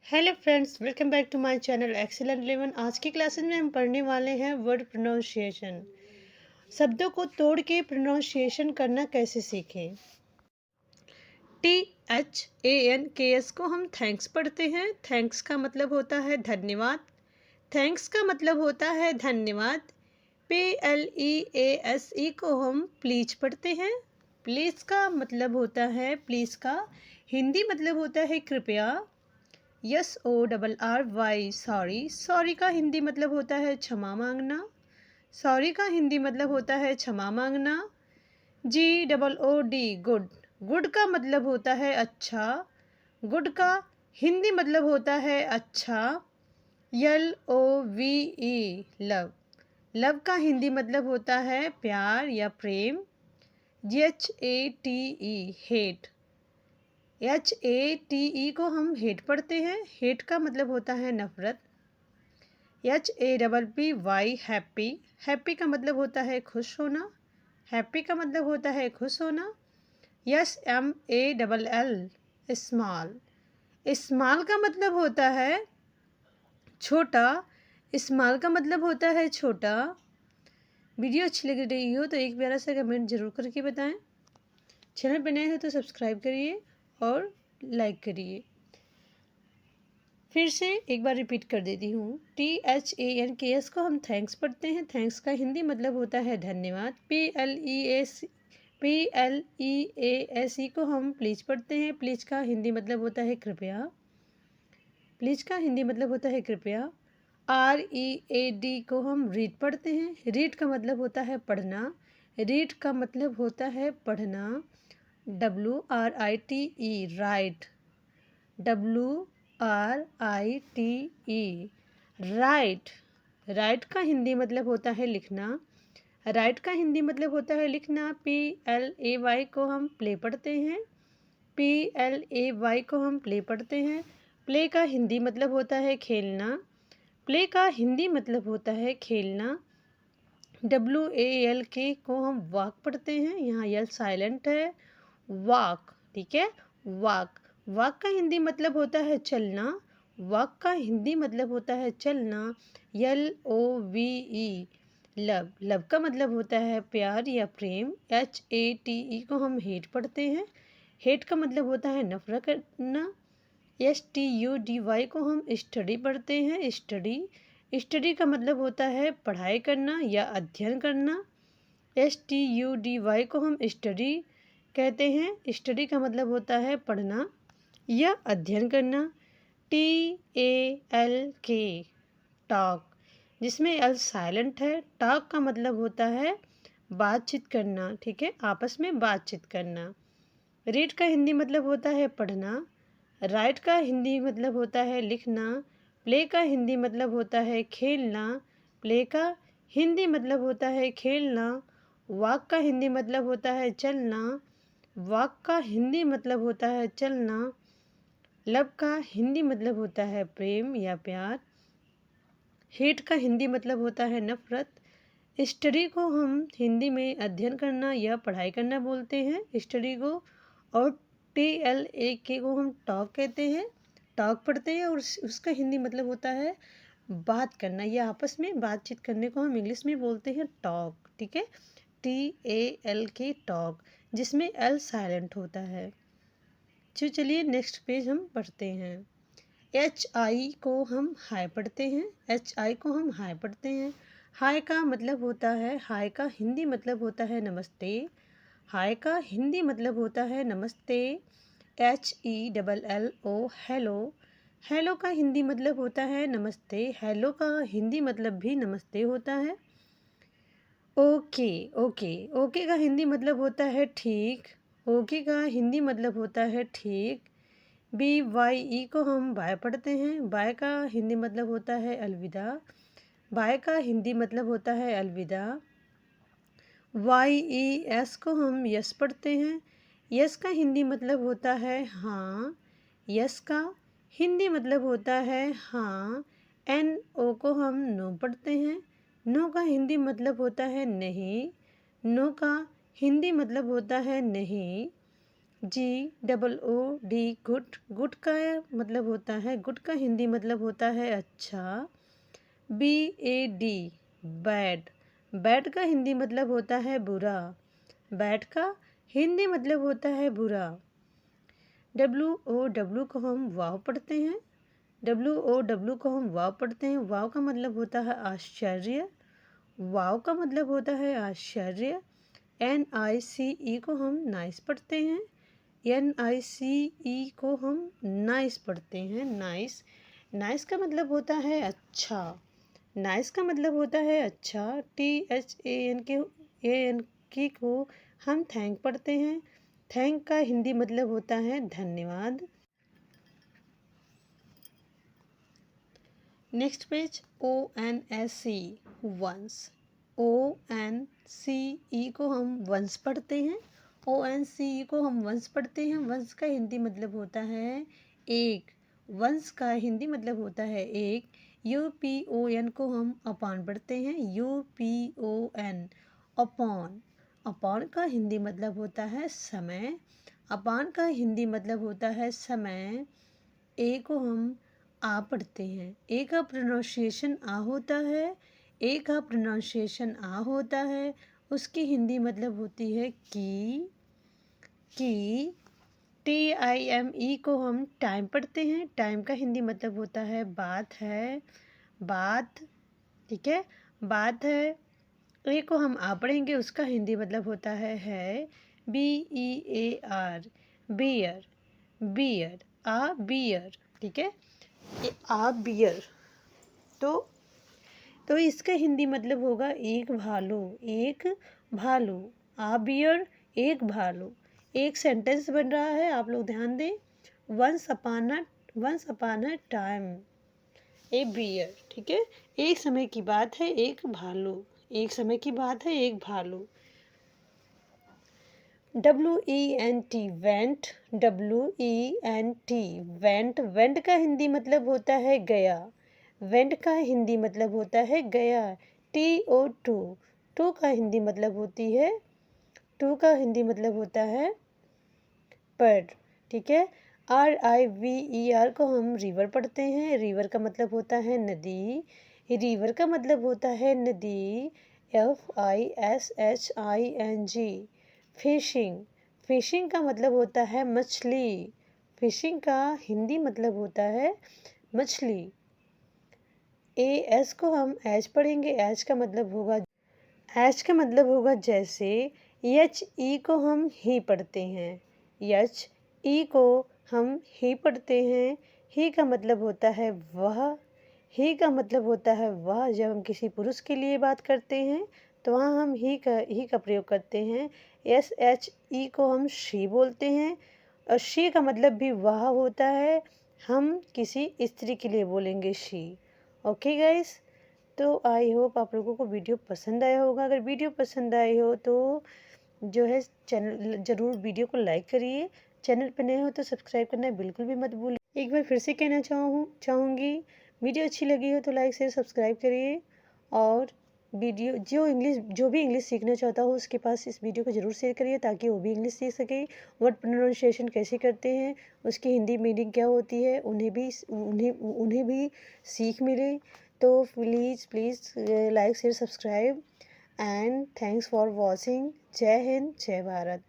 Hello friends, welcome back to my channel excellent 11। आज की classes में हम पढ़ने वाले हैं वर्ड प्रोनाउंसिएशन। शब्दों को तोड़ के प्रोनाउंसिएशन करना कैसे सीखें। THANKS को हम थैंक्स पढ़ते हैं। थैंक्स का मतलब होता है धन्यवाद। थैंक्स का मतलब होता है धन्यवाद। PLEASE को हम प्लीज पढ़ते हैं। प्लीज का मतलब होता है, प्लीज का हिंदी मतलब होता है कृपया। SORRY sorry. सॉरी का हिंदी मतलब होता है क्षमा मांगना। सॉरी का हिंदी मतलब होता है क्षमा मांगना। GOOD good. गुड का मतलब होता है अच्छा। गुड का हिंदी मतलब होता है अच्छा। LOVE love. लव का हिंदी मतलब होता है प्यार या प्रेम। HATE hate. HATE को हम हेट पढ़ते हैं। हेट का मतलब होता है नफरत। HAPPY happy. हैप्पी का मतलब होता है खुश होना। हैप्पी का मतलब होता है खुश होना। SMALL small. स्मॉल का मतलब होता है छोटा। स्मॉल का मतलब होता है छोटा। वीडियो अच्छी लग रही हो तो एक प्यारा सा कमेंट जरूर करके बताएं। चैनल पर नए हो तो सब्सक्राइब करिए और लाइक करिए। फिर से एक बार रिपीट कर देती हूँ। THANKS को हम थैंक्स पढ़ते हैं। थैंक्स का हिंदी मतलब होता है धन्यवाद। PLEASE को हम प्लीज पढ़ते हैं। प्लीज का हिंदी मतलब होता है कृपया। प्लीज का हिंदी मतलब होता है कृपया। READ को हम रीड पढ़ते हैं। रीड का मतलब होता है पढ़ना। रीड का मतलब होता है पढ़ना। WRITE right. WRITE right. Right का हिंदी मतलब होता है लिखना। राइट का हिंदी मतलब होता है लिखना। PLAY को हम प्ले पढ़ते हैं। PLAY को हम प्ले पढ़ते हैं। प्ले का हिंदी मतलब होता है खेलना। प्ले का हिंदी मतलब होता है खेलना। WALK को हम वॉक पढ़ते हैं। यहाँ यल साइलेंट है। वॉक, ठीक है। वॉक। वॉक का हिंदी मतलब होता है चलना। वॉक का हिंदी मतलब होता है चलना। LOVE love. लव का मतलब होता है प्यार या प्रेम। HATE को हम हेट पढ़ते हैं। हेट का मतलब होता है नफरत करना। STUDY को हम स्टडी पढ़ते हैं। स्टडी। स्टडी का मतलब होता है पढ़ाई करना या अध्ययन करना। STUDY को हम स्टडी कहते हैं। स्टडी का मतलब होता है पढ़ना या अध्ययन करना। TALK टॉक, जिसमें एल साइलेंट है। टॉक का मतलब होता है बातचीत करना, ठीक है, आपस में बातचीत करना। रीड का हिंदी मतलब होता है पढ़ना। राइट का हिंदी मतलब होता है लिखना। प्ले का हिंदी मतलब होता है खेलना। प्ले का हिंदी मतलब होता है खेलना। वॉक का हिंदी मतलब होता है चलना। वॉक का हिंदी मतलब होता है चलना। लव का हिंदी मतलब होता है प्रेम या प्यार। हेट का हिंदी मतलब होता है नफरत। स्टडी को हम हिंदी में अध्ययन करना या पढ़ाई करना बोलते हैं, स्टडी को। और TLAK को हम टॉक कहते हैं। टॉक पढ़ते हैं और उसका हिंदी मतलब होता है बात करना या आपस में बातचीत करने को हम इंग्लिश में बोलते हैं टॉक, ठीक है। TALK टॉक, जिसमें एल साइलेंट होता है। चलिए नेक्स्ट पेज हम पढ़ते हैं। HI को हम हाय पढ़ते हैं। HI को हम हाय पढ़ते हैं। हाय का मतलब होता है, हाय का हिंदी मतलब होता है नमस्ते। हाय का हिंदी मतलब होता है नमस्ते। HELLO hello. हेलो का हिंदी मतलब होता है नमस्ते। हेलो का हिंदी मतलब भी नमस्ते होता है। ओके। ओके। ओके का हिंदी मतलब होता है ठीक। ओके का हिंदी मतलब होता है ठीक। BYE को हम बाय पढ़ते हैं। बाय का हिंदी मतलब होता है अलविदा। बाय का हिंदी मतलब होता है अलविदा। YES को हम यस पढ़ते हैं। यस का हिंदी मतलब होता है हाँ। यस का हिंदी मतलब होता है हाँ। NO को हम नो पढ़ते हैं। नो का हिंदी मतलब होता है नहीं। नो का हिंदी मतलब होता है नहीं। GOOD गुड, गुड का मतलब होता है, गुड का हिंदी मतलब होता है अच्छा। BAD बैड, बैड का हिंदी मतलब होता है बुरा, बैड का हिंदी मतलब होता है बुरा। WOW को हम वाव पढ़ते हैं, WOW को हम वाव पढ़ते हैं। वाव का मतलब होता है आश्चर्य, वाव का मतलब होता है आश्चर्य। NICE को हम नाइस पढ़ते हैं, NICE को हम नाइस पढ़ते हैं, नाइस। नाइस का मतलब होता है अच्छा, नाइस का मतलब होता है अच्छा। THANK को हम थैंक पढ़ते हैं, थैंक का हिंदी मतलब होता है धन्यवाद। Next page ONSE once, ONCE को हम वंस पढ़ते हैं, ONCE को हम वंस पढ़ते हैं। वंस का हिंदी मतलब होता है एक, वंस का हिंदी मतलब होता है एक। UPON को हम अपान पढ़ते हैं, UPON अपॉन, अपॉन का हिंदी मतलब होता है समय, अपान का हिंदी मतलब होता है समय। ए को हम आ पढ़ते हैं, ए का प्रोनाउंसिएशन आ होता है, ए का प्रोनाउंसिएशन आ होता है। उसकी हिंदी मतलब होती है की। TIME को हम टाइम पढ़ते हैं, टाइम का हिंदी मतलब होता है बात है, बात, ठीक है, बात है। ए को हम आ पढ़ेंगे, उसका हिंदी मतलब होता है BEAR बियर, बियर, आ बियर, ठीक है, ये आ बियर। तो इसका हिंदी मतलब होगा एक भालू, एक भालू, आ बियर एक भालू। एक सेंटेंस बन रहा है, आप लोग ध्यान दें। Once upon a time a bear, ठीक है, एक समय की बात है एक भालू, एक समय की बात है एक भालू। WENT went, WENT went, went का हिंदी मतलब होता है गया, वेंट का हिंदी मतलब होता है गया। TO टू का हिंदी मतलब होती है, टू का हिंदी मतलब होता है पर, ठीक है। RIVER को हम रिवर पढ़ते हैं, रिवर का मतलब होता है नदी, रिवर का मतलब होता है नदी। FISHING फिशिंग, फिशिंग का मतलब होता है मछली, फिशिंग का हिंदी मतलब होता है मछली। AS को हम एज पढ़ेंगे, एज का मतलब होगा, एज का मतलब होगा जैसे। HE को हम ही पढ़ते हैं, HE को हम ही पढ़ते हैं। ही का मतलब होता है वह, ही का मतलब होता है वह। जब हम किसी पुरुष के लिए बात करते हैं तो वहाँ हम ही का प्रयोग करते हैं। SHE को हम शी बोलते हैं, और शी का मतलब भी वह होता है। हम किसी स्त्री के लिए बोलेंगे शी। ओके गाइस, तो आई होप आप लोगों को वीडियो पसंद आया होगा। अगर वीडियो पसंद आई हो तो जो है चैनल ज़रूर वीडियो को लाइक करिए, चैनल पर नए हो तो सब्सक्राइब करना बिल्कुल भी मत भूलिए। एक बार फिर से कहना चाहूँगी, वीडियो अच्छी लगी हो तो लाइक शेयर सब्सक्राइब करिए, और वीडियो जो भी इंग्लिश सीखना चाहता हो उसके पास इस वीडियो को ज़रूर शेयर करिए, ताकि वो भी इंग्लिश सीख सके। वर्ड प्रोनाउंसिएशन कैसे करते हैं, उसकी हिंदी मीनिंग क्या होती है, उन्हें भी सीख मिले। तो please like share subscribe and thanks for watching. जय हिंद, जय भारत।